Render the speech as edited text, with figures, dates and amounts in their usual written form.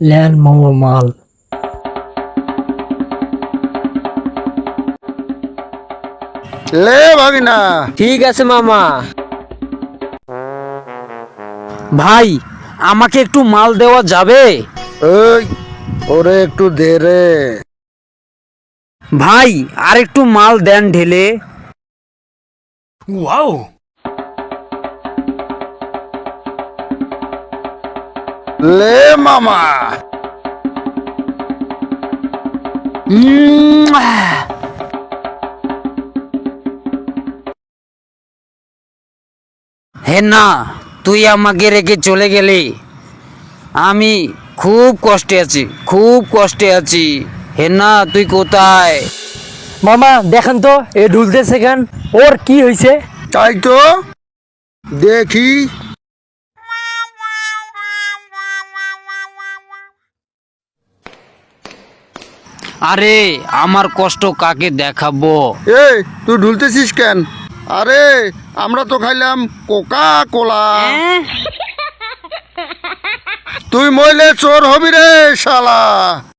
LAN মামা মাল। লে ভাগিনা। ঠিক আছে মামা। ভাই আমাকে একটু মাল দেওয়া যাবে? ওই ওরে একটু দে রে। ভাই আর একটু মাল দেন ঢেলে। লে মামা। হে না, তুই আমাকে রেখে চলে গেলি। আমি খুব কষ্টে আছি, খুব কষ্টে আছি। হে না, তুই কোথায়? মামা দেখেন তো এ ঢুলতেছে কেন, ওর কি হয়েছে? তাই তো দেখি। আরে আমার কষ্ট কাকে দেখাবো? এই তুই ঢুলতেছিস কেন? আরে আমরা তো খাইলাম কোকা কোলা। তুই মইলে চোর হবি রে শালা।